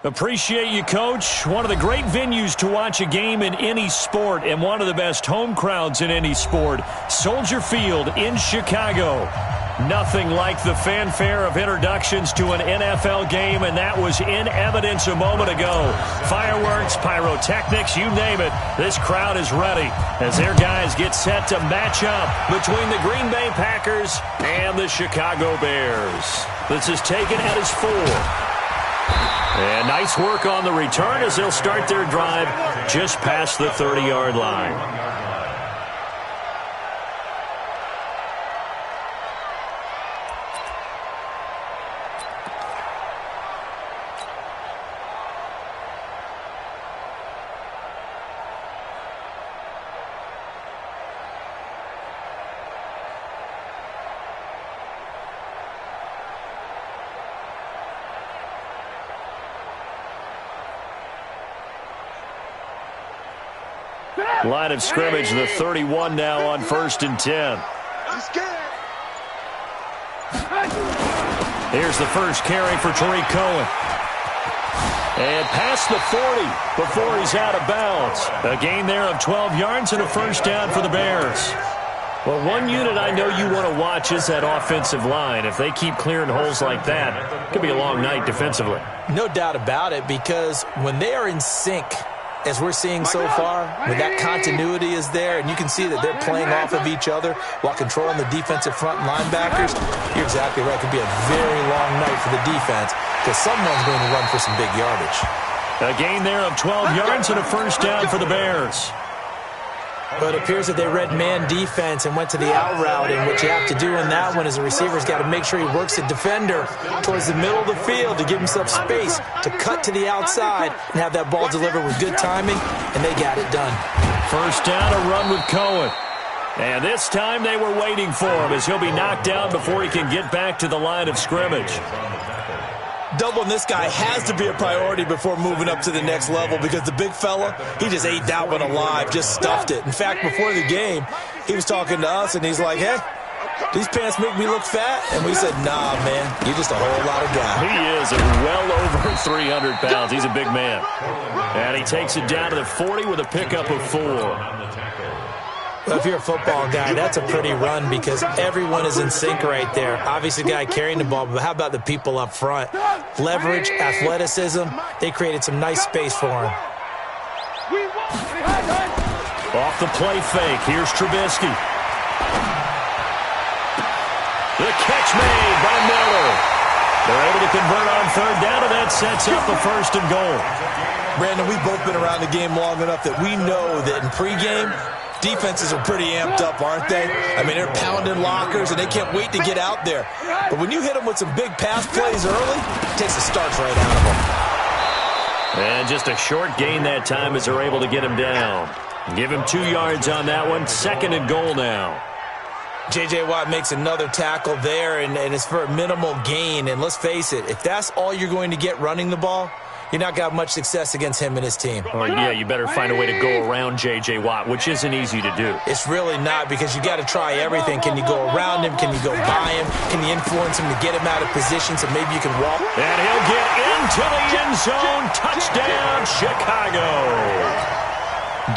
Appreciate you, Coach. One of the great venues to watch a game in any sport and one of the best home crowds in any sport. Soldier Field in Chicago. Nothing like the fanfare of introductions to an NFL game, and that was in evidence a moment ago. Fireworks, pyrotechnics, you name it. This crowd is ready as their guys get set to match up between the Green Bay Packers and the Chicago Bears. This is taken at his 4. And nice work on the return as they'll start their drive just past the 30-yard line. Line of scrimmage, the 31 now on 1st and 10. Here's the first carry for Tariq Cohen. And past the 40 before he's out of bounds. A gain there of 12 yards and a first down for the Bears. Well, one unit I know you want to watch is that offensive line. If they keep clearing holes like that, it could be a long night defensively. No doubt about it, because when they are in sync, as we're seeing so far, when that continuity is there, and you can see that they're playing off of each other while controlling the defensive front linebackers, you're exactly right. It could be a very long night for the defense because someone's going to run for some big yardage. A gain there of 12 yards and a first down for the Bears. But it appears that they read man defense and went to the out route, and what you have to do in that one is the receiver's got to make sure he works the defender towards the middle of the field to give himself space to cut to the outside and have that ball delivered with good timing, and they got it done. First down, a run with Cohen. And this time they were waiting for him as he'll be knocked down before he can get back to the line of scrimmage. Doubling this guy has to be a priority before moving up to the next level because the big fella, he just ate that one alive, just stuffed it. In fact, before the game, he was talking to us, and he's like, hey, these pants make me look fat? And we said, nah, man, you're just a whole lot of guy. He is well over 300 pounds. He's a big man. And he takes it down to the 40 with a pickup of 4. Well, if you're a football guy, that's a pretty run because everyone is in sync right there. Obviously, the guy carrying the ball, but how about the people up front? Leverage, athleticism, they created some nice space for him. Off the play fake, here's Trubisky. The catch made by Miller. They're able to convert on third down, and that sets up the 1st and goal. Brandon, we've both been around the game long enough that we know that in pregame, defenses are pretty amped up, aren't they? I mean, they're pounding lockers, and they can't wait to get out there. But when you hit them with some big pass plays early, it takes the starch right out of them. And just a short gain that time as they're able to get him down. Give him 2 yards on that one. 2nd and goal now. J.J. Watt makes another tackle there, and it's for a minimal gain. And let's face it, if that's all you're going to get running the ball, you're not going to have much success against him and his team. Or, yeah, you better find a way to go around J.J. Watt, which isn't easy to do. It's really not because you got to try everything. Can you go around him? Can you go by him? Can you influence him to get him out of position so maybe you can walk? And he'll get into the end zone. Touchdown, Chicago.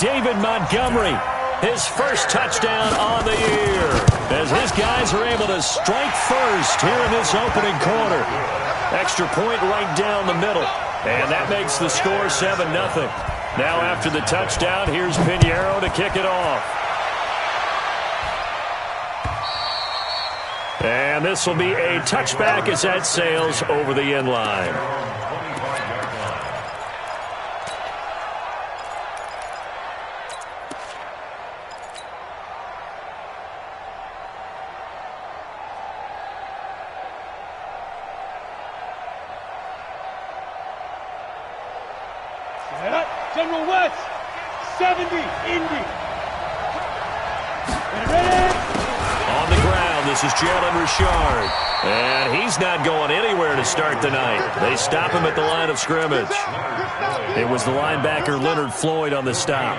David Montgomery, his first touchdown on the year, as his guys are able to strike first here in this opening quarter. Extra point right down the middle. And that makes the score 7-0. Now after the touchdown, here's Pinheiro to kick it off. And this will be a touchback as that sails over the end line. General West, 70, Indy. On the ground, this is Jalen Richard. And he's not going anywhere to start the night. They stop him at the line of scrimmage. It was the linebacker Leonard Floyd on the stop.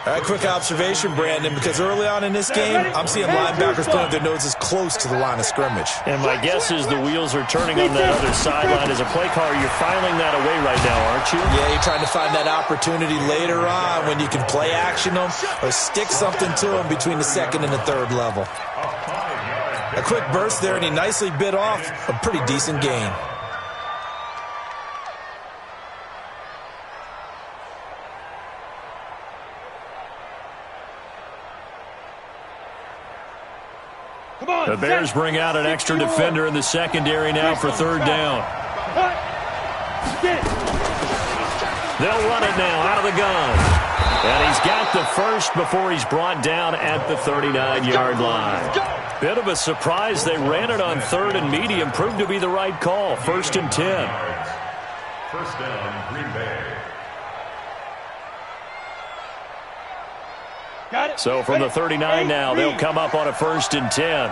All right, quick observation, Brandon, because early on in this game, I'm seeing linebackers putting their noses close to the line of scrimmage. And my guess is the wheels are turning on that other sideline. As a play caller, you're filing that away right now, aren't you? Yeah, you're trying to find that opportunity later on when you can play action them or stick something to them between the second and the third level. A quick burst there, and he nicely bit off a pretty decent gain. The Bears bring out an extra defender in the secondary now for third down. They'll run it now out of the gun. And he's got the first before he's brought down at the 39-yard line. Bit of a surprise. They ran it on third and medium. Proved to be the right call. 1st and 10. First down, Green Bay. So from the 39 now, they'll come up on a 1st and 10.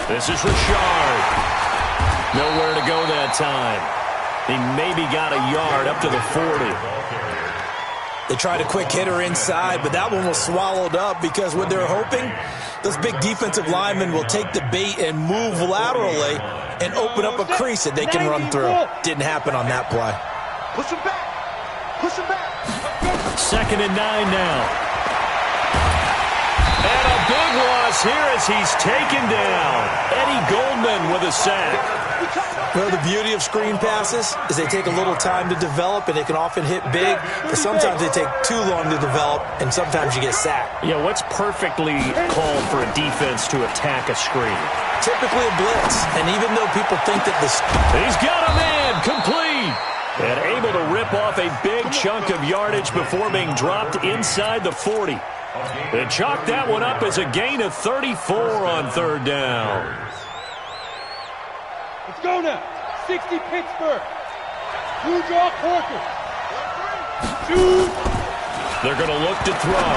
This is Richard. Nowhere to go that time. He maybe got a yard up to the 40. They tried a quick hitter inside, but that one was swallowed up because what they're hoping, those big defensive linemen will take the bait and move laterally and open up a crease that they can run through. Didn't happen on that play. Push him back. Push him back. 2nd and 9 now. And a big loss here as he's taken down. Eddie Goldman with a sack. Well, the beauty of screen passes is they take a little time to develop, and they can often hit big, but sometimes they take too long to develop, and sometimes you get sacked. Yeah, what's perfectly called for a defense to attack a screen? Typically a blitz, and even though people think that this... He's got a man complete. And able to rip off a big chunk of yardage before being dropped inside the 40. They chalked that one up as a gain of 34 on third down. Let's go now. 60 Pittsburgh. You draw Corker. They're going to look to throw.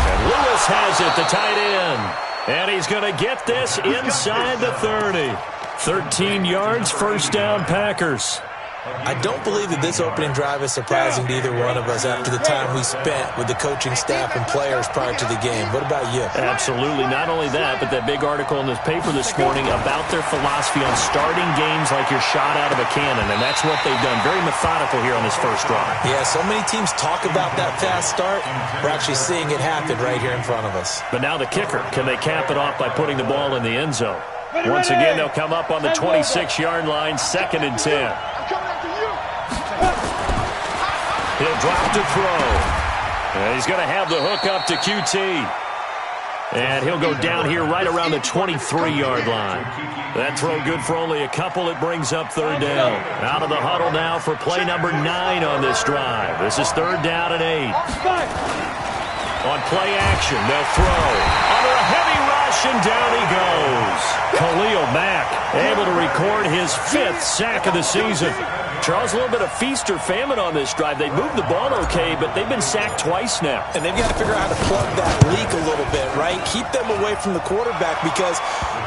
And Lewis has it, the tight end. And he's going to get this inside the 30. 13 yards, first down, Packers. I don't believe that this opening drive is surprising to either one of us after the time we spent with the coaching staff and players prior to the game. What about you? Absolutely. Not only that, but that big article in this paper this morning about their philosophy on starting games like you're shot out of a cannon, and that's what they've done. Very methodical here on this first drive. Yeah, so many teams talk about that fast start. We're actually seeing it happen right here in front of us. But now the kicker. Can they cap it off by putting the ball in the end zone? Once again, they'll come up on the 26-yard line, 2nd and 10. He'll drop to throw. And he's going to have the hook up to QT. And he'll go down here right around the 23-yard line. That throw good for only a couple. It brings up third down. Out of the huddle now for play number 9 on this drive. This is third down and 8. On play action, they'll throw. Under a heavy rush, and down he goes. Khalil Mack able to record his 5th sack of the season. Charles, a little bit of feast or famine on this drive. They moved the ball okay, but they've been sacked twice now. And they've got to figure out how to plug that leak a little bit, right? Keep them away from the quarterback because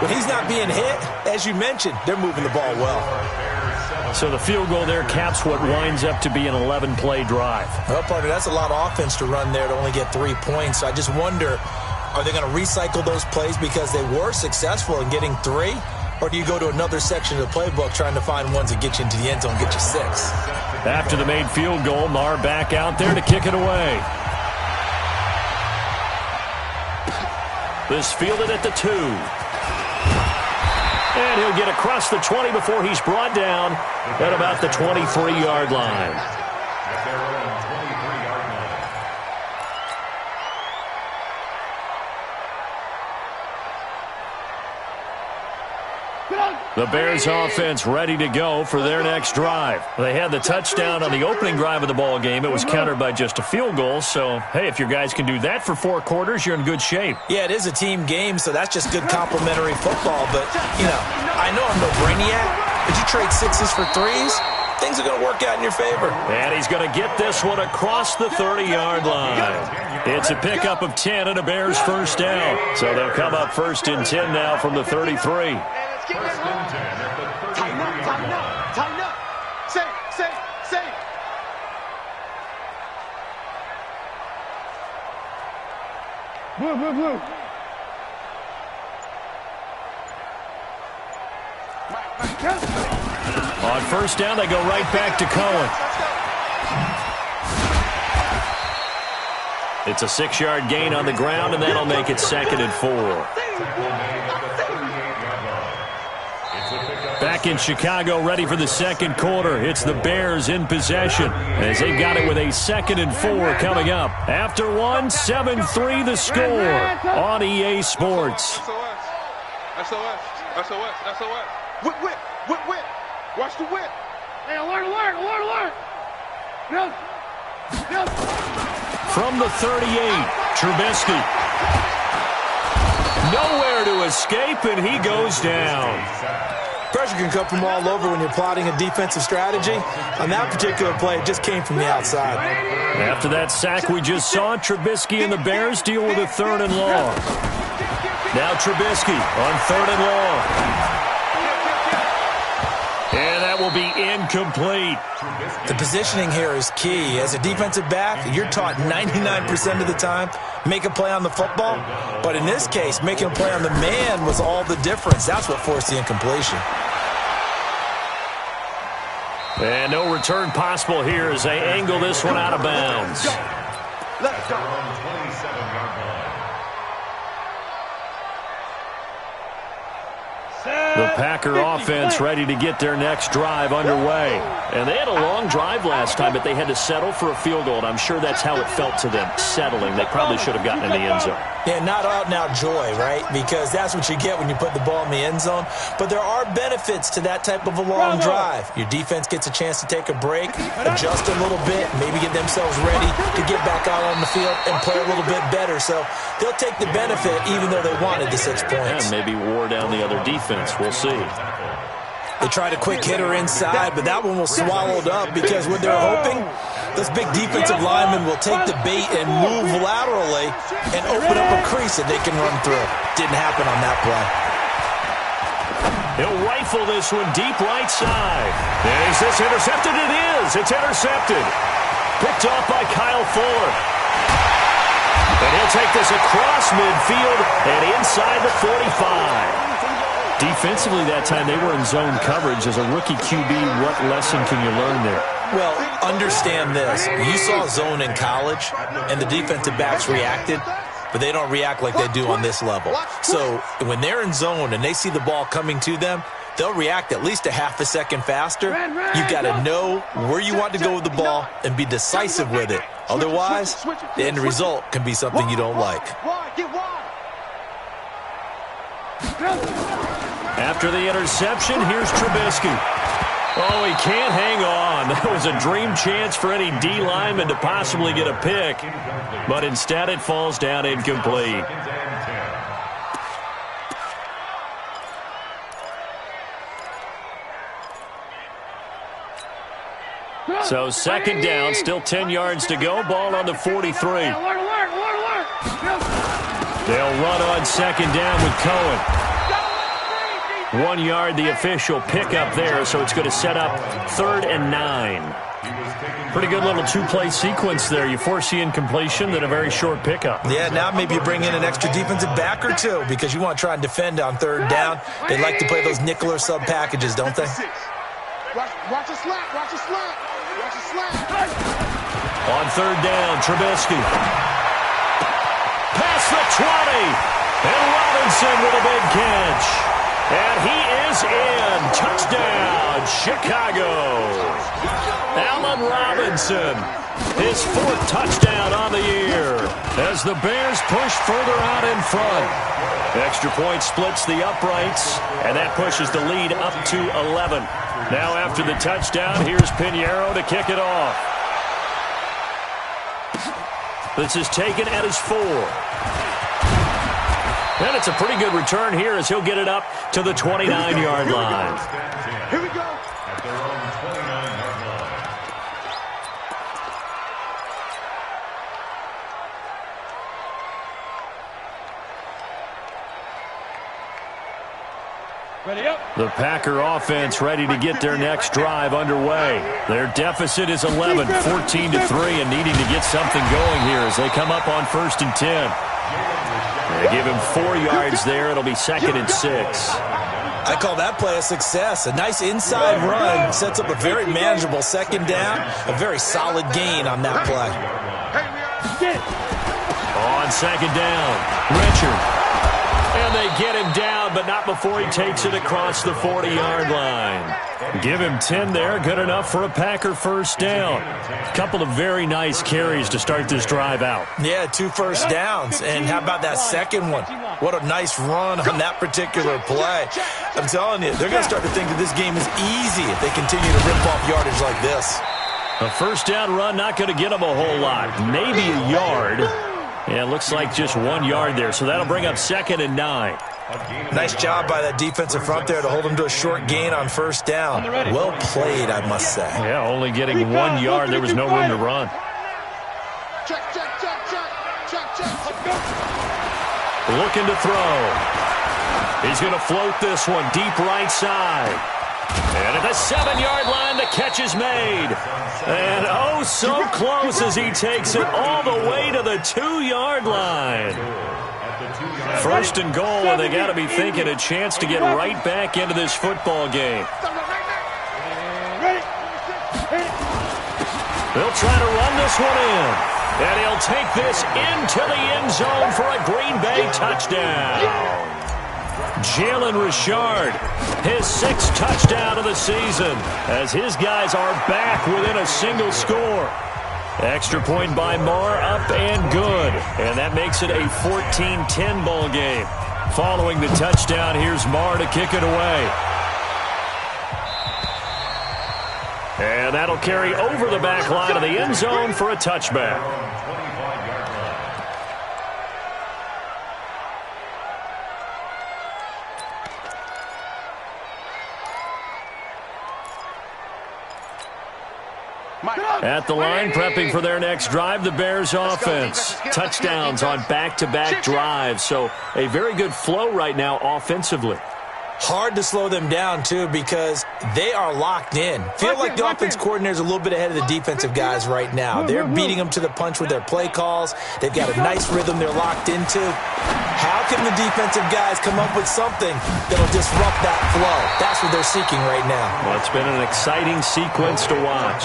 when he's not being hit, as you mentioned, they're moving the ball well. So the field goal there caps what winds up to be an 11-play drive. Well, partner, that's a lot of offense to run there to only get 3 points. So I just wonder, are they going to recycle those plays because they were successful in getting 3? Or do you go to another section of the playbook trying to find ones that get you into the end zone, get you 6? After the made field goal, Marr back out there to kick it away. This fielded at the 2. And he'll get across the 20 before he's brought down at about the 23-yard line. The Bears offense ready to go for their next drive. They had the touchdown on the opening drive of the ball game. It was countered by just a field goal. So, hey, if your guys can do that for 4 quarters, you're in good shape. Yeah, it is a team game, so that's just good complimentary football. But, you know, I know I'm no brainiac, but you trade 6s for 3s, things are going to work out in your favor. And he's going to get this one across the 30-yard line. It's a pickup of 10 and a Bears first down. So they'll come up 1st and 10 now from the 33. Tighten up. Say. Blue, blue, blue. On first down, they go right back to Cohen. It's a 6-yard gain on the ground, and that'll make it 2nd and 4. Back in Chicago, ready for the second quarter. It's the Bears in possession as they've got it with a 2nd and 4 coming up. After one, 7-3 the score on EA Sports. SOS. Whip. Watch the whip. Hey, alert. No. From the 38, Trubisky. Nowhere to escape, and he goes down. Pressure can come from all over when you're plotting a defensive strategy. On that particular play, it just came from the outside. After that sack we just saw, Trubisky and the Bears deal with a 3rd and long. Now Trubisky on 3rd and long. And that will be incomplete. The positioning here is key. As a defensive back, you're taught 99% of the time, make a play on the football. But in this case, making a play on the man was all the difference. That's what forced the incompletion. And no return possible here as they angle this one out of bounds. Let's go. 27-yard line. The Packer offense ready to get their next drive underway. And they had a long drive last time, but they had to settle for a field goal, and I'm sure that's how it felt to them, settling. They probably should have gotten in the end zone. Yeah, not out-and-out joy, right? Because that's what you get when you put the ball in the end zone. But there are benefits to that type of a long drive. Your defense gets a chance to take a break, adjust a little bit, maybe get themselves ready to get back out on the field and play a little bit better. So they'll take the benefit even though they wanted the 6 points. And maybe wore down the other defense. We'll see. They tried a quick hitter inside, but that one was swallowed up because what they're hoping, this big defensive lineman will take the bait and move laterally and open up a crease that they can run through. Didn't happen on that play. He'll rifle this one deep right side. And is this intercepted? It is. It's intercepted. Picked off by Kyle Fuller. And he'll take this across midfield and inside the 45. Defensively that time, they were in zone coverage. As a rookie QB, what lesson can you learn there? Well, understand this. You saw zone in college, and the defensive backs reacted, but they don't react like they do on this level. So when they're in zone and they see the ball coming to them, they'll react at least a half a second faster. You've got to know where you want to go with the ball and be decisive with it. Otherwise, the end result can be something you don't like. After the interception, here's Trubisky. Oh, he can't hang on. That was a dream chance for any D lineman to possibly get a pick. But instead, it falls down incomplete. So 2nd down, still 10 yards to go. Ball on the 43. They'll run on 2nd down with Cohen. 1 yard, the official pickup there, so it's going to set up 3rd and 9. Pretty good little 2-play sequence there. You force the incompletion, then a very short pickup. Yeah, now maybe you bring in an extra defensive back or two because you want to try and defend on 3rd down. They like to play those nickel or sub packages, don't they? Watch a slap. On 3rd down, Trubisky. Past the 20. And Robinson with a big catch. And he is in. Touchdown, Chicago. Allen Robinson, his 4th touchdown on the year as the Bears push further out in front. Extra point splits the uprights, and that pushes the lead up to 11. Now after the touchdown, here's Pinheiro to kick it off. This is taken at his 4. And it's a pretty good return here as he'll get it up to the 29-yard line. Here we go. At their own 29-yard line. Ready up. The Packer offense ready to get their next drive underway. Their deficit is 11, 14-3, and needing to get something going here as they come up on 1st and 10. They give him 4 yards there. It'll be 2nd and 6. I call that play a success. A nice inside run sets up a very manageable 2nd down. A very solid gain on that play. On 2nd down, Richard. And they get him down, but not before he takes it across the 40-yard line. Give him 10 there. Good enough for a Packer first down. A couple of very nice carries to start this drive out. Yeah, 2 first downs. And how about that second one? What a nice run on that particular play. I'm telling you, they're going to start to think that this game is easy if they continue to rip off yardage like this. A first down run, not going to get them a whole lot. Maybe a yard. Yeah, it looks like just 1 yard there, so that'll bring up 2nd and 9. Nice job by that defensive front there to hold him to a short gain on first down. Well played, I must say. Yeah, only getting 1 yard. There was no room to run. Check. Looking to throw. He's going to float this one deep right side. And at the 7-yard line, the catch is made. And oh, so close as he takes it all the way to the 2-yard line. First and goal, and they got to be thinking a chance to get right back into this football game. They'll try to run this one in. And he'll take this into the end zone for a Green Bay touchdown. Jalen Richard, his 6th touchdown of the season, as his guys are back within a single score. Extra point by Marr, up and good. And that makes it a 14-10 ball game. Following the touchdown, here's Marr to kick it away. And that'll carry over the back line of the end zone for a touchback. At the line, prepping for their next drive, the Bears offense. Touchdowns on back-to-back drives, so a very good flow right now offensively. Hard to slow them down, too, because they are locked in. Feel like the offense coordinator is a little bit ahead of the defensive guys right now. They're beating them to the punch with their play calls. They've got a nice rhythm they're locked into. How can the defensive guys come up with something that'll disrupt that flow? That's what they're seeking right now. Well, it's been an exciting sequence to watch.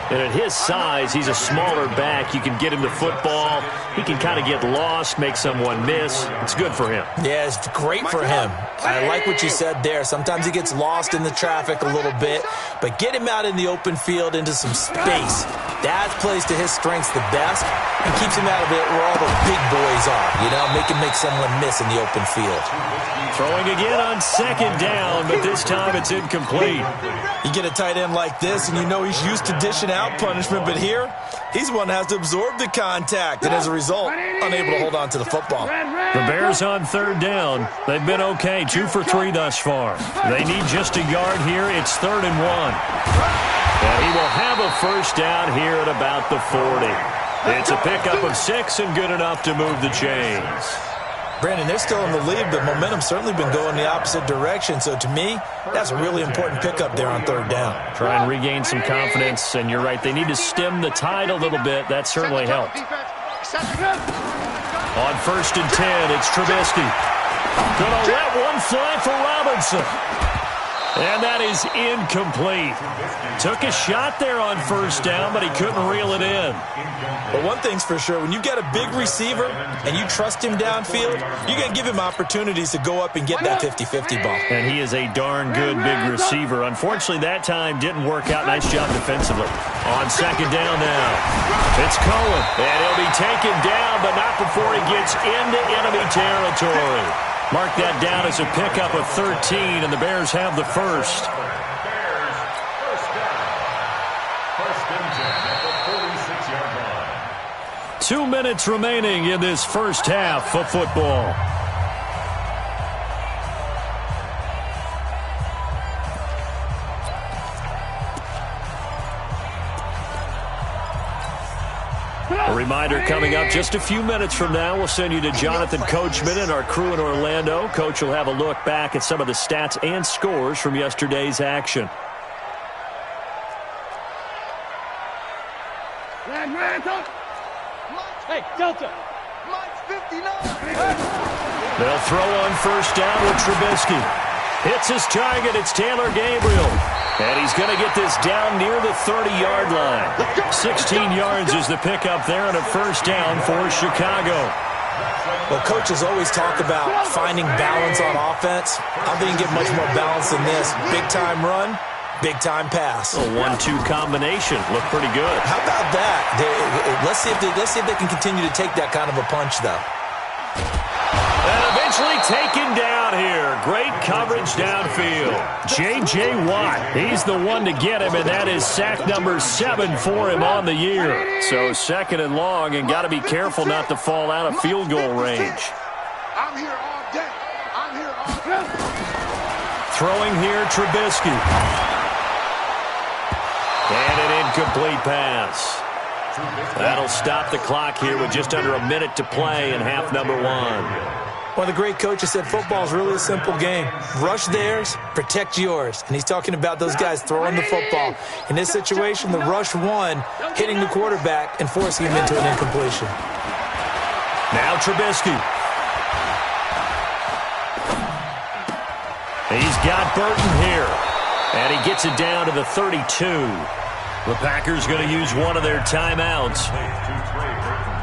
And at his size, he's a smaller back. You can get him to football. He can kind of get lost, make someone miss. It's good for him. Yeah, it's great for him. I like what you said there. Sometimes he gets lost in the traffic a little bit, but get him out in the open field into some space. That plays to his strengths the best and keeps him out of it where all the big boys are. You know, make someone miss in the open field. Throwing again on 2nd down, but this time it's incomplete. You get a tight end like this, and you know he's used to dishing out punishment, but here, he's one that has to absorb the contact, and as a result, unable to hold on to the football. The Bears on 3rd down. They've been okay, 2 for 3 thus far. They need just a yard here. It's 3rd and 1. And he will have a first down here at about the 40. It's a pickup of 6 and good enough to move the chains. Brandon, they're still in the lead, but momentum's certainly been going the opposite direction. So to me, that's a really important pickup there on 3rd down. Try and regain some confidence, and you're right. They need to stem the tide a little bit. That certainly helped. On 1st and 10, it's Trubisky. Gonna let one fly for Robinson. And that is incomplete. Took a shot there on 1st down, but he couldn't reel it in. But one thing's for sure, when you got a big receiver and you trust him downfield, you're going to give him opportunities to go up and get that 50-50 ball. And he is a darn good big receiver. Unfortunately, that time didn't work out. Nice job defensively. On 2nd down now, it's Cohen. And he'll be taken down, but not before he gets into enemy territory. Mark that down as a pickup of 13, and the Bears have the first. 2 minutes remaining in this first half of football. A reminder coming up just a few minutes from now. We'll send you to Jonathan Coachman and our crew in Orlando. Coach will have a look back at some of the stats and scores from yesterday's action. Hey, Delta, Mike's 59. They'll throw on first down with Trubisky. Hits his target. It's Taylor Gabriel. And he's going to get this down near the 30-yard line. 16 yards is the pickup there and a first down for Chicago. Well, coaches always talk about finding balance on offense. I don't think you get much more balance than this. Big-time run, big-time pass. A 1-2 combination. Looked pretty good. How about that? Let's see if they can continue to take that kind of a punch, though. And eventually taken down here. Great coverage downfield. J.J. Watt, he's the one to get him, and that is sack number 7 for him on the year. So second and long, and got to be careful not to fall out of field goal range. I'm here all day. I'm here all day. Throwing here, Trubisky. And an incomplete pass. That'll stop the clock here with just under a minute to play in half number 1. One of the great coaches said football is really a simple game. Rush theirs, protect yours. And he's talking about those guys throwing the football. In this situation, the rush one, hitting the quarterback and forcing him into an incompletion. Now Trubisky. He's got Burton here. And he gets it down to the 32. The Packers going to use one of their timeouts,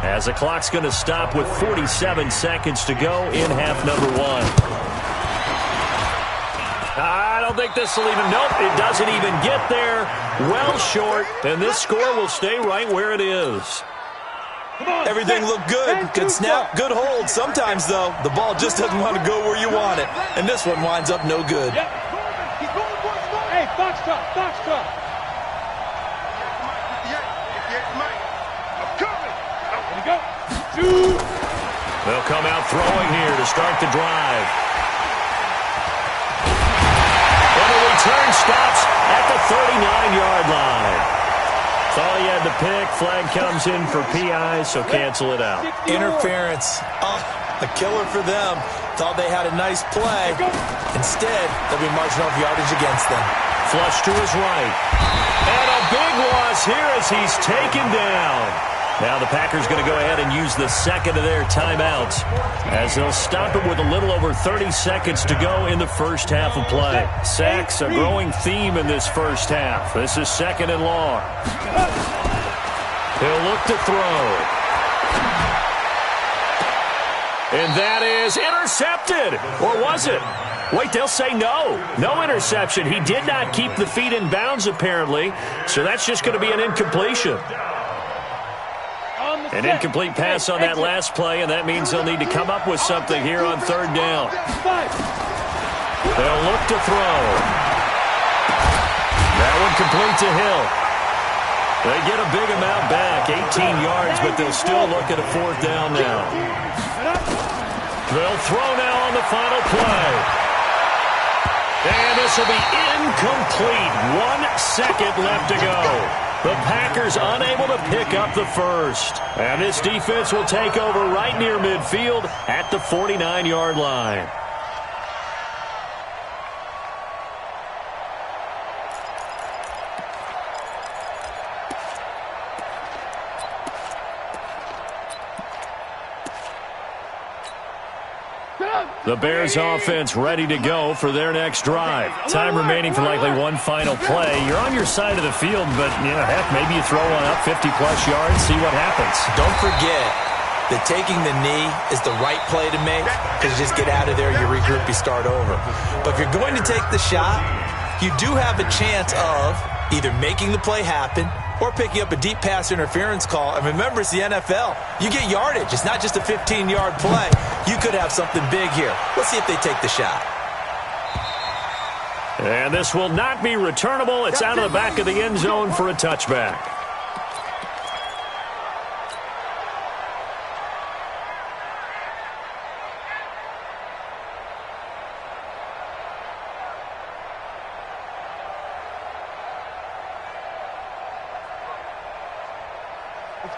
as the clock's going to stop with 47 seconds to go in half number 1. I don't think this will even, nope, it doesn't even get there. Well short, and this score will stay right where it is. Everything looked good. Good snap, good hold. Sometimes, though, the ball just doesn't want to go where you want it. And this one winds up no good. Hey, box top, box top. They'll come out throwing here to start the drive. And the return stops at the 39-yard line. Thought he had the pick. Flag comes in for PI, so cancel it out. Interference. Oh, a killer for them. Thought they had a nice play. Instead, they'll be marching off yardage against them. Flush to his right. And a big loss here as he's taken down. Now the Packers going to go ahead and use the second of their timeouts, as they'll stop it with a little over 30 seconds to go in the first half of play. Sacks, a growing theme in this first half. This is second and long. He'll look to throw. And that is intercepted. Or was it? Wait, they'll say no. No interception. He did not keep the feet in bounds, apparently. So that's just going to be an incompletion. An incomplete pass on that last play, and that means they'll need to come up with something here on third down. They'll look to throw. That one complete to Hill. They get a big amount back, 18 yards, but they'll still look at a fourth down now. They'll throw now on the final play. And this will be incomplete. 1 second left to go. The Packers unable to pick up the first. And this defense will take over right near midfield at the 49-yard line. The Bears offense ready to go for their next drive. Time remaining for likely one final play. You're on your side of the field, but, heck, maybe you throw one up 50-plus yards, see what happens. Don't forget that taking the knee is the right play to make, because you just get out of there, you regroup, you start over. But if you're going to take the shot, you do have a chance of either making the play happen or picking up a deep pass interference call. And remember, it's the NFL. You get yardage. It's not just a 15-yard play. You could have something big here. Let's see if they take the shot. And this will not be returnable. It's out of the back of the end zone for a touchback.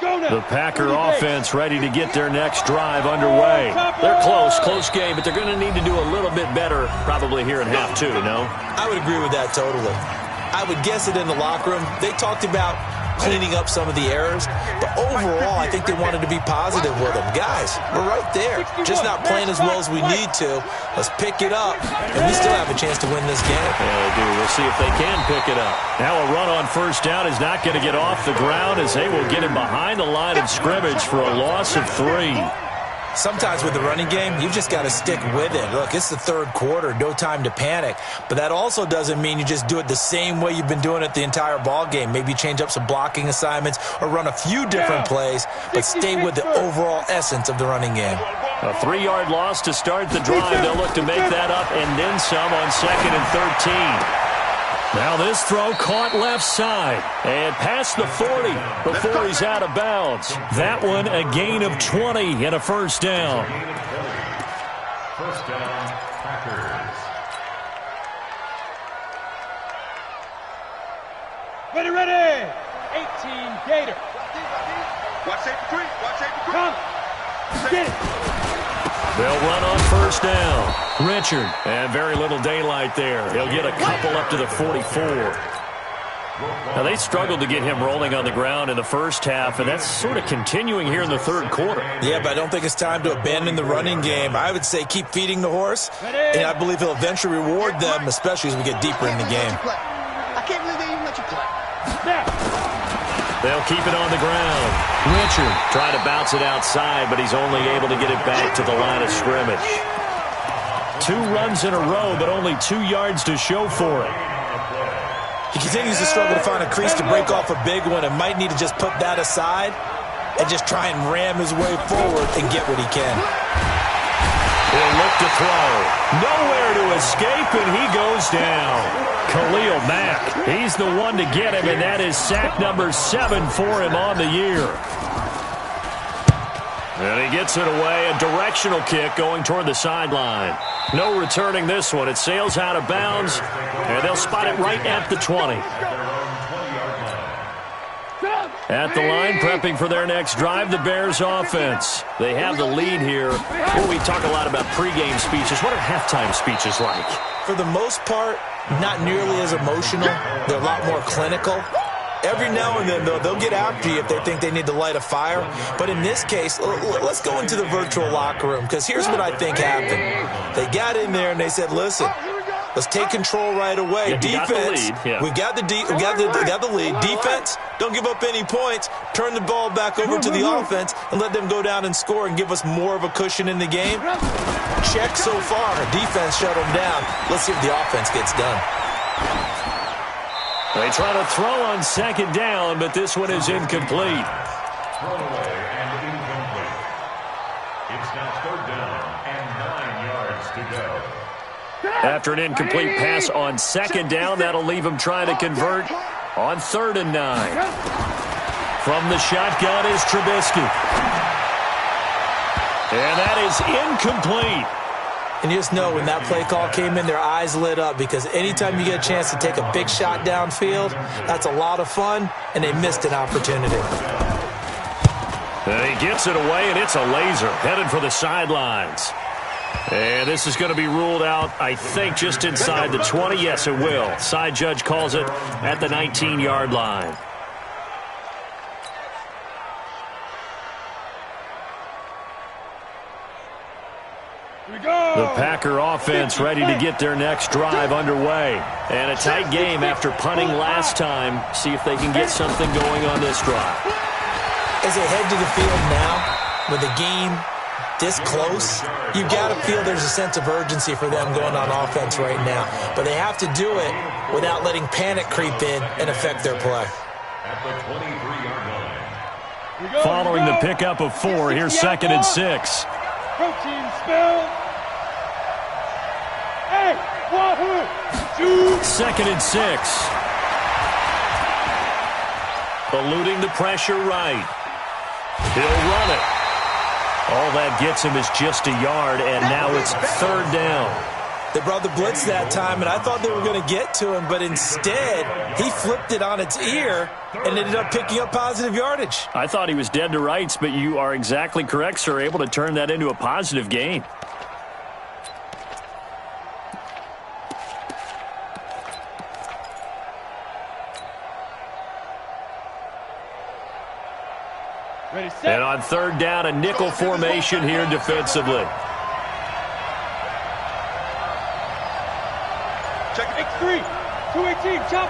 The Packer offense ready to get their next drive underway. They're close game, but they're going to need to do a little bit better probably here in half two, no? I would agree with that totally. I would guess it in the locker room. They talked about cleaning up some of the errors. But overall, I think they wanted to be positive with them. Guys, we're right there. Just not playing as well as we need to. Let's pick it up, and we still have a chance to win this game. Yeah, they do. We'll see if they can pick it up. Now a run on first down is not going to get off the ground as they will get him behind the line of scrimmage for a loss of 3. Sometimes with the running game, you've just got to stick with it. Look, it's the third quarter, no time to panic. But that also doesn't mean you just do it the same way you've been doing it the entire ball game. Maybe change up some blocking assignments or run a few different plays, but stay with the overall essence of the running game. A 3-yard loss to start the drive. They'll look to make that up and then some on 2nd and 13. Now this throw caught left side and past the 40 before he's out of bounds. That one a gain of 20 and a first down. First down, Packers. Ready. 18 Gator. Watch safety 3. Watch safety 3. Come. Get it. They'll run on first down. Richard, and very little daylight there. He'll get a couple up to the 44. Now, they struggled to get him rolling on the ground in the first half, and that's sort of continuing here in the third quarter. Yeah, but I don't think it's time to abandon the running game. I would say keep feeding the horse, and I believe he'll eventually reward them, especially as we get deeper in the game. I can't believe they even let you play. They'll keep it on the ground. Richard trying to bounce it outside, but he's only able to get it back to the line of scrimmage. 2 runs in a row, but only 2 yards to show for it. He continues to struggle to find a crease to break off a big one and might need to just put that aside and just try and ram his way forward and get what he can. He'll look to throw. Nowhere to escape, and he goes down. Khalil Mack, he's the one to get him, and that is sack number 7 for him on the year. And he gets it away, a directional kick going toward the sideline. No returning this one. It sails out of bounds, and they'll spot it right at the 20. At the line, prepping for their next drive, the Bears offense. They have the lead here. Well, we talk a lot about pregame speeches. What are halftime speeches like? For the most part, not nearly as emotional. They're a lot more clinical. Every now and then, though, they'll get after you if they think they need to light a fire. But in this case, let's go into the virtual locker room, because here's what I think happened. They got in there and they said, listen, let's take control right away. Yeah, defense, we got the lead. Defense, don't give up any points. Turn the ball back over to the offense and let them go down and score and give us more of a cushion in the game. Check so far. Defense shut them down. Let's see if the offense gets done. They try to throw on second down, but this one is incomplete. Thrown away and incomplete. It's now third down and 9 yards to go. After an incomplete pass on second down, that'll leave him trying to convert on 3rd and 9. From the shotgun is Trubisky. And that is incomplete. And you just know when that play call came in, their eyes lit up, because anytime you get a chance to take a big shot downfield, that's a lot of fun, and they missed an opportunity. And he gets it away, and it's a laser headed for the sidelines. And this is going to be ruled out, I think, just inside the 20. Yes, it will. Side judge calls it at the 19-yard line. The Packer offense ready to get their next drive underway. And a tight game after punting last time. See if they can get something going on this drive. As they head to the field now, with the game this close, you've got to feel there's a sense of urgency for them going on offense right now. But they have to do it without letting panic creep in and affect their play. At the 23-yard line. Following the pickup of 4, here's 2nd and 6. Protein spill. Hey, wahoo! 2nd and 6. Eluding the pressure right. He'll run it. All that gets him is just a yard, and now it's 3rd down. They brought the blitz that time, and I thought they were going to get to him, but instead, he flipped it on its ear and ended up picking up positive yardage. I thought he was dead to rights, but you are exactly correct, sir. Able to turn that into a positive gain. Ready, set. And on third down, a nickel formation here defensively. Check X3. 218. Chop.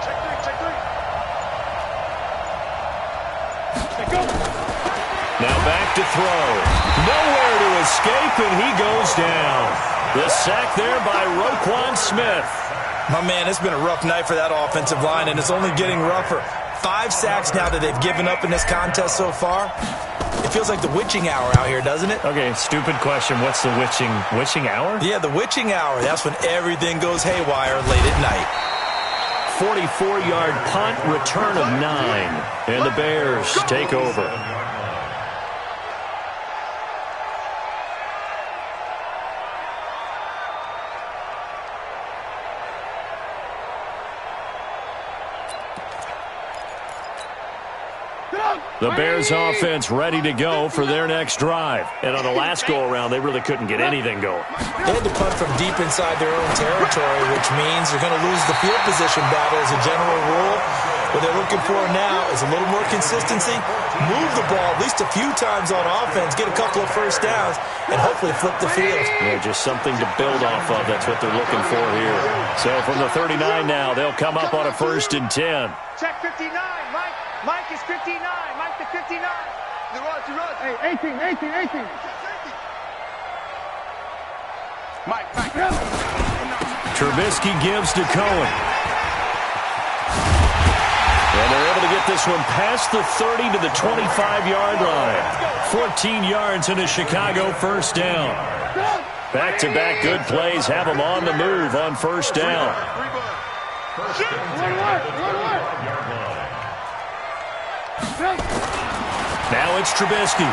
Check three. Let go. Now back to throw. Nowhere to escape, and he goes down. The sack there by Roquan Smith. My man, it's been a rough night for that offensive line, and it's only getting rougher. 5 sacks now that they've given up in this contest so far. It feels like the witching hour out here, doesn't it? Okay, stupid question. What's the witching hour? Yeah, the witching hour. That's when everything goes haywire late at night. 44-yard punt, return of 9. And the Bears take over. The Bears offense ready to go for their next drive. And on the last go-around, they really couldn't get anything going. They had to punt from deep inside their own territory, which means they're going to lose the field position battle as a general rule. What they're looking for now is a little more consistency, move the ball at least a few times on offense, get a couple of first downs, and hopefully flip the field. Yeah, just something to build off of. That's what they're looking for here. So from the 39 now, they'll come up on a 1st and 10. Check 59. Mike is 59. Mike to 59. The run. Hey, 18. Mike. Trubisky gives to Cohen. And they're able to get this one past the 30 to the 25-yard line. 14 yards and a Chicago 1st down. Back-to-back good plays have them on the move on 1st down. Now it's Trubisky.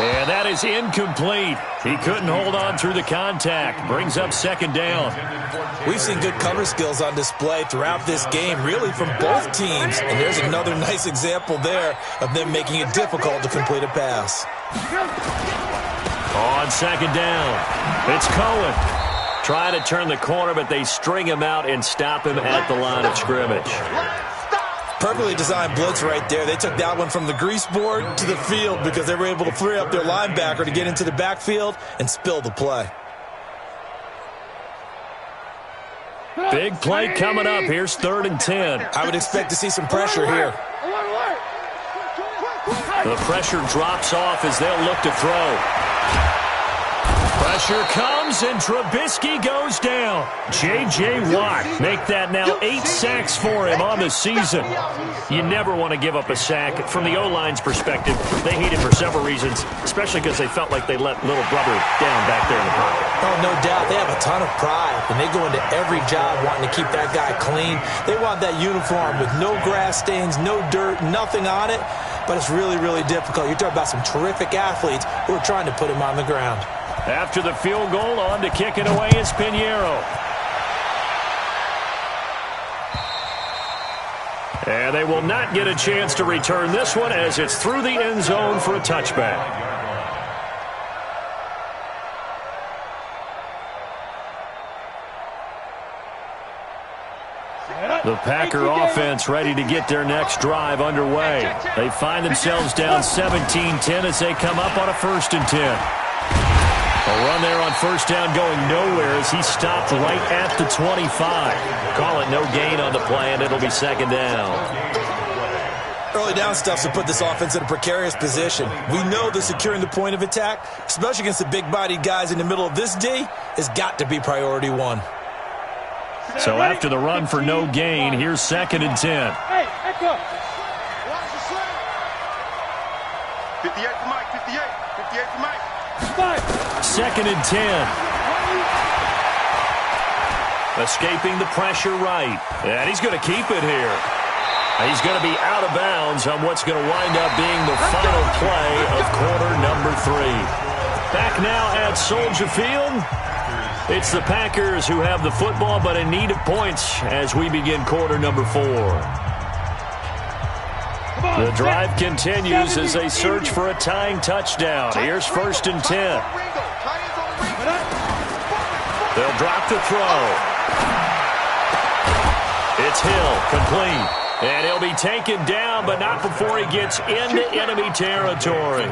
And that is incomplete. He couldn't hold on through the contact. Brings up 2nd down. We've seen good cover skills on display throughout this game, really from both teams. And there's another nice example there of them making it difficult to complete a pass. On 2nd down, it's Cohen. Try to turn the corner, but they string him out and stop him at the line of scrimmage. Perfectly designed blitz right there. They took that one from the grease board to the field because they were able to free up their linebacker to get into the backfield and spill the play. Big play coming up. Here's 3rd and 10. I would expect to see some pressure here. The pressure drops off as they'll look to throw. Pressure comes, and Trubisky goes down. J.J. Watt make that now 8 sacks for him on the season. You never want to give up a sack. From the O-line's perspective, they hate it for several reasons, especially because they felt like they let little brother down back there in the pocket. Oh, no doubt. They have a ton of pride, and they go into every job wanting to keep that guy clean. They want that uniform with no grass stains, no dirt, nothing on it, but it's really, really difficult. You're talking about some terrific athletes who are trying to put him on the ground. After the field goal, on to kick it away is Pinheiro. And they will not get a chance to return this one as it's through the end zone for a touchback. The Packer offense ready to get their next drive underway. They find themselves down 17-10 as they come up on a 1st and 10. A run there on 1st down going nowhere as he stopped right at the 25. Call it no gain on the play, and it'll be 2nd down. Early down stuff to put this offense in a precarious position. We know that securing the point of attack, especially against the big-bodied guys in the middle of this D, has got to be priority 1. So after the run for no gain, here's 2nd and 10. Hey, echo. 58 for Mike. 58 for Mike. 2nd and 10. Escaping the pressure right. And he's going to keep it here. He's going to be out of bounds on what's going to wind up being the final play of quarter number 3. Back now at Soldier Field. It's the Packers who have the football but in need of points as we begin quarter number 4. The drive continues as they search for a tying touchdown. Here's 1st and 10. They'll drop the throw. It's Hill, complete. And he'll be taken down, but not before he gets into enemy territory.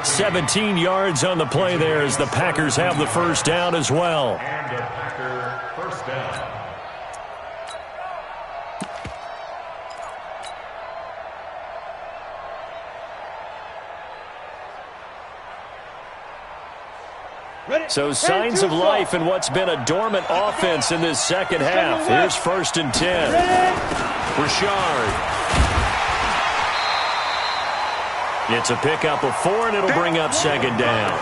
17 yards on the play there as the Packers have the first down as well. And a Packer first down. So signs of life in what's been a dormant offense in this second half. Here's 1st and 10. Richard. It's a pickup of 4, and it'll bring up 2nd down.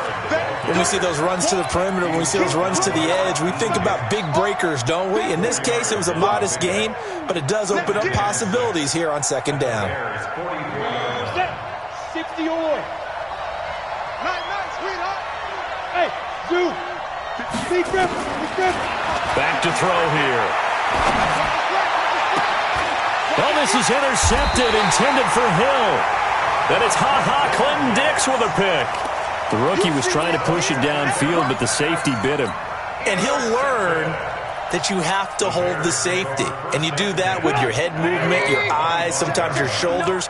When we see those runs to the perimeter, when we see those runs to the edge, we think about big breakers, don't we? In this case, it was a modest gain, but it does open up possibilities here on 2nd down. 60 or. Nice, sweetheart. Hey, Zoo. Be careful. Back to throw here. Well, this is intercepted, intended for Hill. Then it's Clinton Dix with a pick. The rookie was trying to push it downfield, but the safety bit him. And he'll learn that you have to hold the safety. And you do that with your head movement, your eyes, sometimes your shoulders.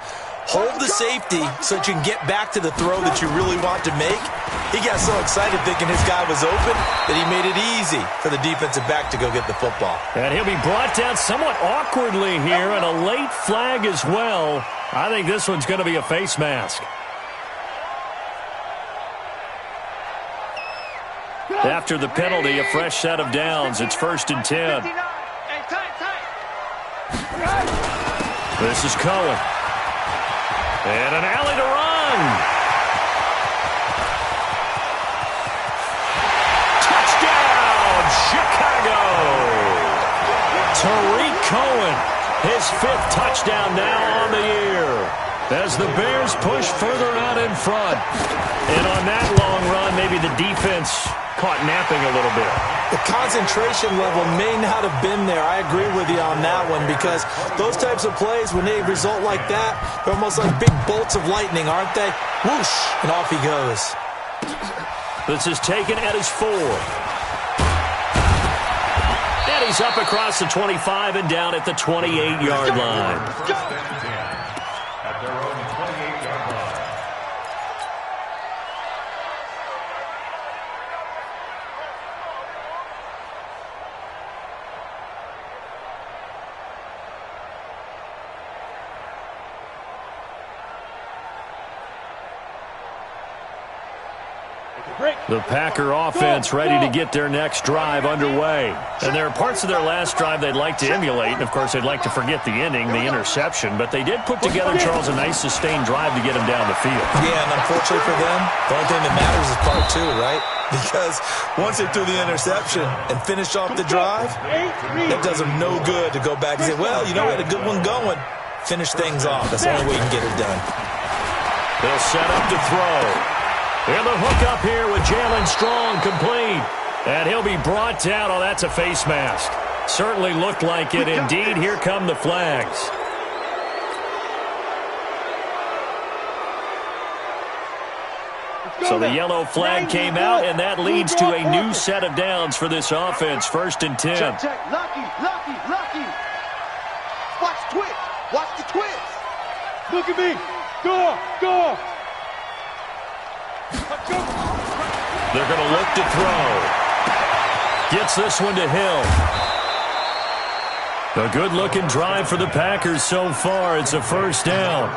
Hold the safety so that you can get back to the throw that you really want to make. He got so excited thinking his guy was open that he made it easy for the defensive back to go get the football. And he'll be brought down somewhat awkwardly here, and a late flag as well. I think this one's going to be a face mask. After the penalty, a fresh set of downs. It's 1st and 10. This is Cohen. And an alley to run. Touchdown, Chicago. Tariq Cohen, his 5th touchdown now on the year, as the Bears push further out in front. And on that long run, maybe the defense caught napping a little bit. The concentration level may not have been there. I agree with you on that one, because those types of plays, when they result like that, they're almost like big bolts of lightning, aren't they? Whoosh, and off he goes. This is taken at his 4. And he's up across the 25 and down at the 28-yard line. At their own 28-yard line. The Packer offense ready to get their next drive underway. And there are parts of their last drive they'd like to emulate. And, of course, they'd like to forget the ending, the interception. But they did put together, Charles, a nice sustained drive to get him down the field. Yeah, and unfortunately for them, the only thing that matters is part 2, right? Because once they threw the interception and finished off the drive, that does them no good to go back and say, well, you know, we had a good one going. Finish things off. That's the only way you can get it done. They'll set up to throw. And the hook up here with Jalen Strong complete. And he'll be brought down. Oh, that's a face mask. Certainly looked like it. Indeed, here come the flags. So the yellow flag came out, and that leads to a new set of downs for this offense. 1st and 10. Check. Lucky. Watch the twist. Watch the twist. Look at me. Go. They're going to look to throw. Gets this one to Hill. A good-looking drive for the Packers so far. It's a 1st down.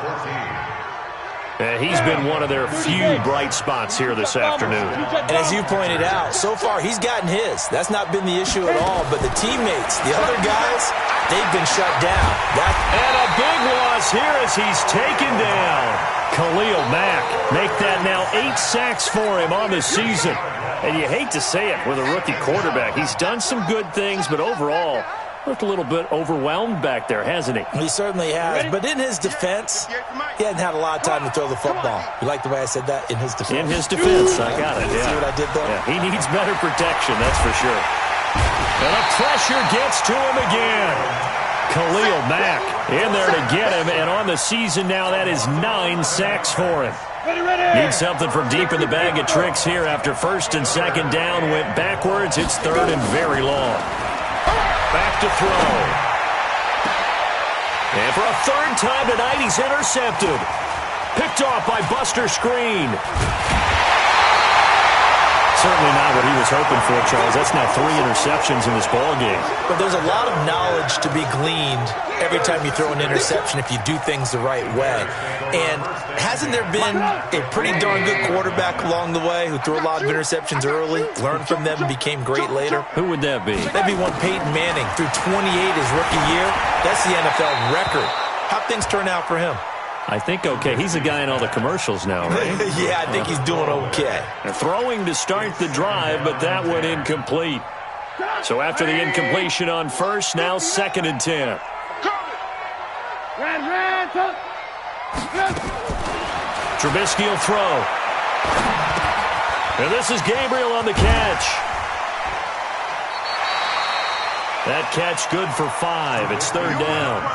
He's been one of their few bright spots here this afternoon. And as you pointed out, so far he's gotten his. That's not been the issue at all. But the teammates, the other guys, they've been shut down. And a big loss here as he's taken down. Khalil Mack make that now 8 sacks for him on the season. And you hate to say it with a rookie quarterback. He's done some good things, but overall, looked a little bit overwhelmed back there, hasn't he? He certainly has. But in his defense, he hasn't had a lot of time to throw the football. You like the way I said that? In his defense. In his defense, I got it. See what I did there? Yeah, he needs better protection, that's for sure. And the pressure gets to him again. Khalil Mack in there to get him, and on the season now, that is 9 sacks for him. Needs something from deep in the bag of tricks here after 1st and 2nd down went backwards. It's 3rd and very long. Back to throw. And for a third time tonight, he's intercepted. Picked off by Buster Screen. Certainly not what he was hoping for, Charles. That's now 3 interceptions in this ball game. But there's a lot of knowledge to be gleaned every time you throw an interception if you do things the right way. And hasn't there been a pretty darn good quarterback along the way who threw a lot of interceptions early, learned from them, and became great later? Who would that be? That'd be one Peyton Manning. Threw 28 his rookie year. That's the NFL record. How'd things turn out for him? I think okay. He's the guy in all the commercials now, right? Yeah, I think he's doing okay. They're throwing to start the drive, but that went incomplete. So after the incompletion on first, now 2nd and 10. Trubisky will throw. And this is Gabriel on the catch. That catch good for 5. It's 3rd down.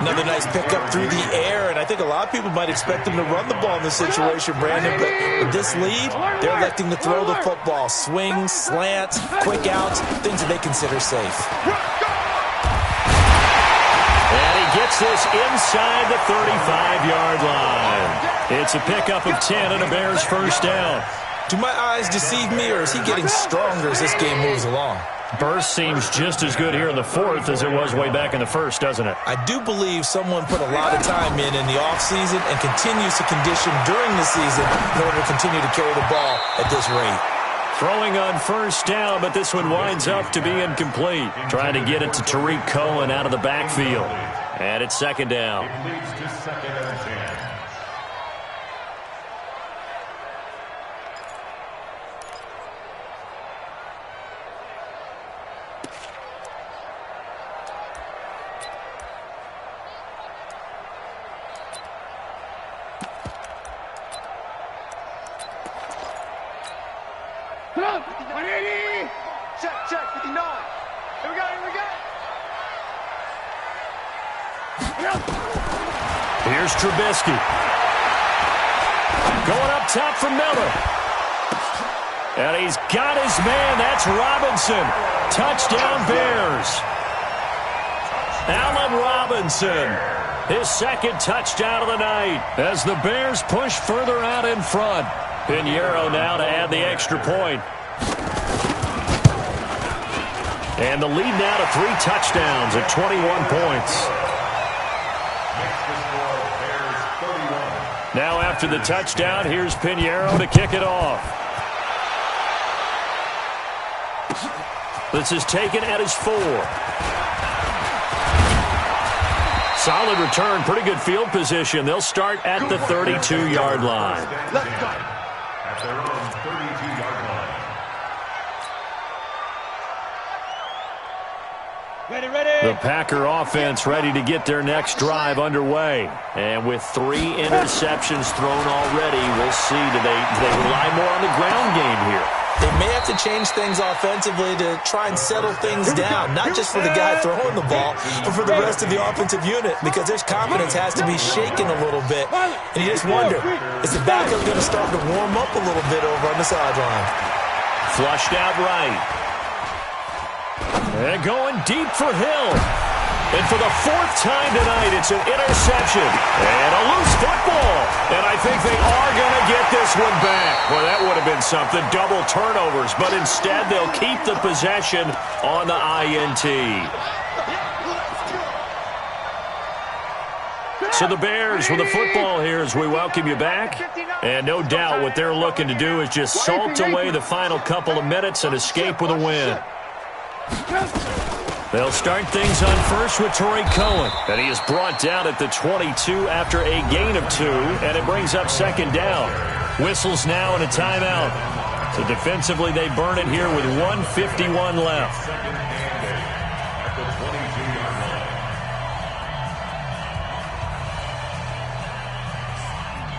Another nice pickup through the air, and I think a lot of people might expect him to run the ball in this situation, Brandon, but with this lead, they're electing to throw the football. Swings, slants, quick outs, things that they consider safe. And he gets this inside the 35-yard line. It's a pickup of 10 and a Bears first down. Do my eyes deceive me, or is he getting stronger as this game moves along? Burst seems just as good here in the 4th as it was way back in the 1st, doesn't it? I do believe someone put a lot of time in the offseason and continues to condition during the season in order to continue to carry the ball at this rate. Throwing on first down, but this one winds up to be incomplete. Trying to get it to Tariq Cohen out of the backfield. And it's 2nd down. It leads to 2nd and 10. Check, 59. Here we go. Here's Trubisky. Going up top for Miller. And he's got his man. That's Robinson. Touchdown Bears. Allen Robinson. His 2nd touchdown of the night as the Bears push further out in front. Pinheiro now to add the extra point. And the lead now to 3 touchdowns at 21 points. Now after the touchdown, here's Pinheiro to kick it off. This is taken at his 4. Solid return, pretty good field position. They'll start at the 32-yard line. Let's go. At their own 32-yard line. Ready. The Packer offense ready to get their next drive underway. And with 3 interceptions thrown already, we'll see. Do they rely more on the ground game here? They may have to change things offensively to try and settle things down, not just for the guy throwing the ball, but for the rest of the offensive unit, because their confidence has to be shaken a little bit. And you just wonder, is the backup going to start to warm up a little bit over on the sideline? Flushed out right. And going deep for Hill. And for the 4th time tonight, it's an interception. And a loose football. And I think they are going to get this one back. Boy, that would have been something. Double turnovers. But instead, they'll keep the possession on the INT. So the Bears with the football here as we welcome you back. And no doubt what they're looking to do is just salt away the final couple of minutes and escape with a win. They'll start things on first with Tariq Cohen. And he is brought down at the 22 after a gain of 2. And it brings up 2nd down. Whistles now and a timeout. So defensively they burn it here with 1:51 left.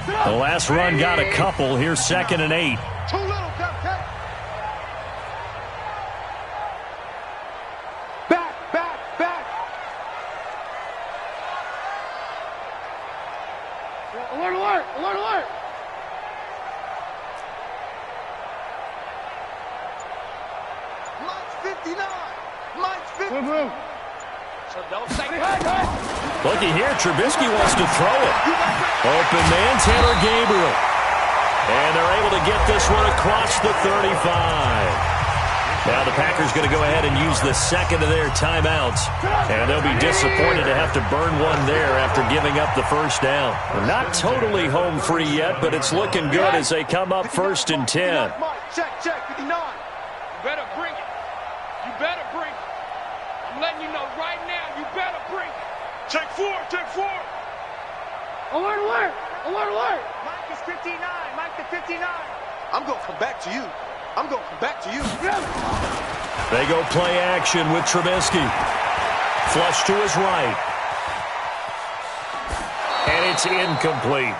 The last run got a couple. Here's 2nd and 8. Too little, Captain. Back. Alert. Mike's 59. Move. So don't say Looky here, Trubisky wants to throw it. Open man, Taylor Gabriel. And they're able to get this one across the 35. Now the Packers going to go ahead and use the second of their timeouts. And they'll be disappointed to have to burn one there after giving up the first down. Not totally home free yet, but it's looking good as they come up 1st and 10. Check, 59. You better bring it. You better bring it. I'm letting you know right now, you better bring it. Check 4, check 4. Alert, alert, alert, alert. Mike is 59, Mike the 59. I'm going to come back to you. I'm going to come back to you. They go play action with Trubisky. Flush to his right. And it's incomplete.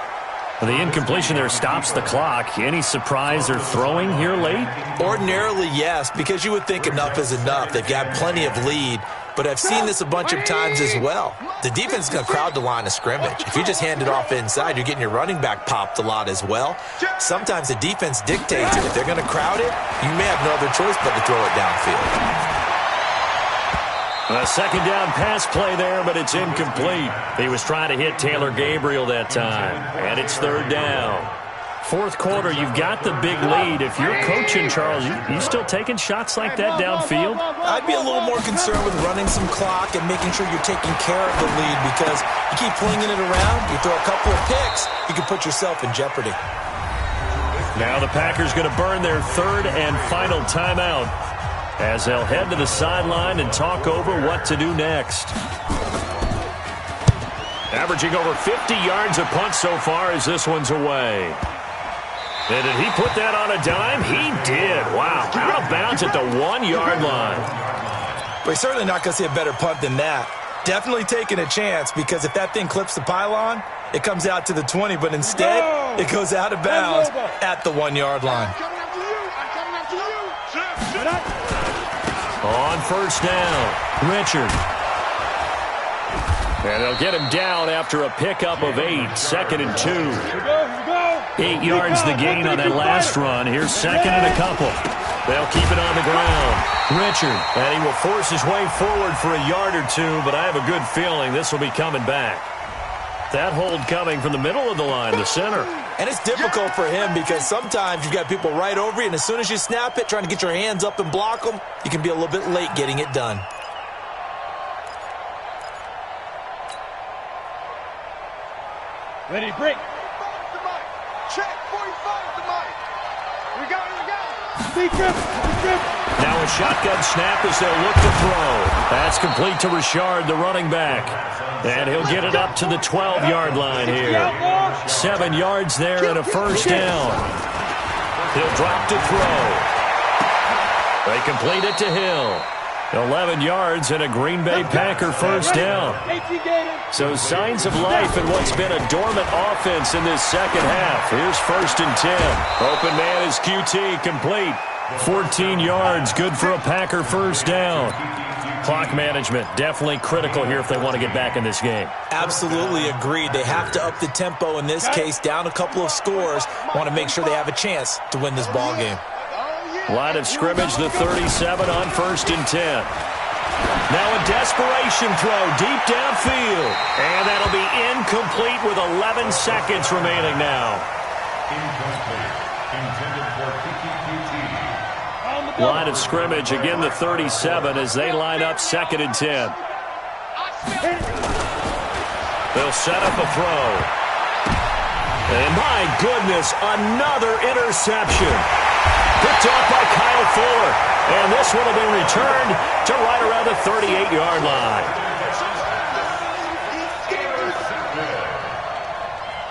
The incompletion there stops the clock. Any surprise they're throwing here late? Ordinarily, yes, because you would think enough is enough. They've got plenty of lead, but I've seen this a bunch of times as well. The defense is going to crowd the line of scrimmage. If you just hand it off inside, you're getting your running back popped a lot as well. Sometimes the defense dictates it. If they're going to crowd it, you may have no other choice but to throw it downfield. A second down pass play there, but it's incomplete. He was trying to hit Taylor Gabriel that time, and it's 3rd down. 4th quarter, you've got the big lead. If you're coaching, Charles, you still taking shots like that downfield? I'd be a little more concerned with running some clock and making sure you're taking care of the lead, because you keep flinging it around, you throw a couple of picks, you can put yourself in jeopardy. Now the Packers going to burn their 3rd and final timeout as they'll head to the sideline and talk over what to do next. Averaging over 50 yards a punt so far as this one's away. And did he put that on a dime? He did. Wow. Out of bounds at the 1-yard line. But he's certainly not going to see a better punt than that. Definitely taking a chance, because if that thing clips the pylon, it comes out to the 20, but instead it goes out of bounds at the 1-yard line. On 1st down, Richard. And they'll get him down after a pickup of 8, 2nd and 2. 8 yards the gain on that last run. Here's 2nd and a couple. They'll keep it on the ground. Richard, and he will force his way forward for a yard or two, but I have a good feeling this will be coming back. That hold coming from the middle of the line, the center. And it's difficult for him because sometimes you've got people right over you, and as soon as you snap it, trying to get your hands up and block them, you can be a little bit late getting it done. Ready, break. Check, 45 to Mike. We go. Speed trip. Now a shotgun snap as they'll look to throw. That's complete to Richard, the running back. And he'll get it up to the 12-yard line here. 7 yards there and a 1st down. He'll drop to throw. They complete it to Hill. 11 yards and a Green Bay Packer 1st down. So signs of life in what's been a dormant offense in this second half. Here's 1st and 10. Open man is QT, complete. 14 yards, good for a Packer 1st down. Clock management definitely critical here if they want to get back in this game. Absolutely agreed. They have to up the tempo in this case, down a couple of scores. Want to make sure they have a chance to win this ball game. Line of scrimmage, the 37 on 1st and 10. Now a desperation throw deep downfield. And that'll be incomplete with 11 seconds remaining now. Incomplete. Intended for PPT. Line of scrimmage, again the 37 as they line up 2nd and 10. They'll set up a throw. And my goodness, another interception. Picked off by Kyle Fuller. And this one will be returned to right around the 38-yard line.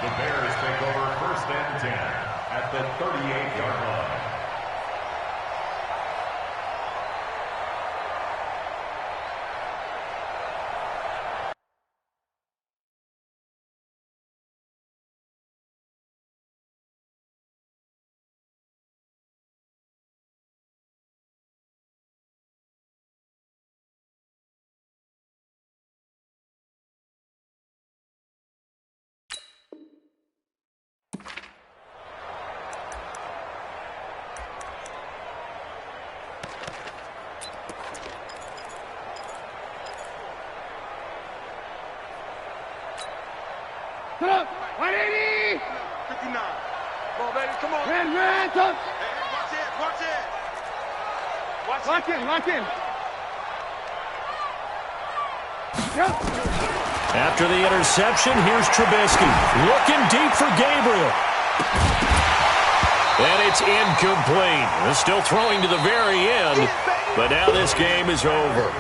The Bears take over 1st and 10 at the 38-yard line. 180. 59. Come on, baby. Come on. Red, touch. Hey, watch it. Watch it. Lock in, lock in. Yep. After the interception, here's Trubisky. Looking deep for Gabriel. And it's incomplete. They're still throwing to the very end, but now this game is over.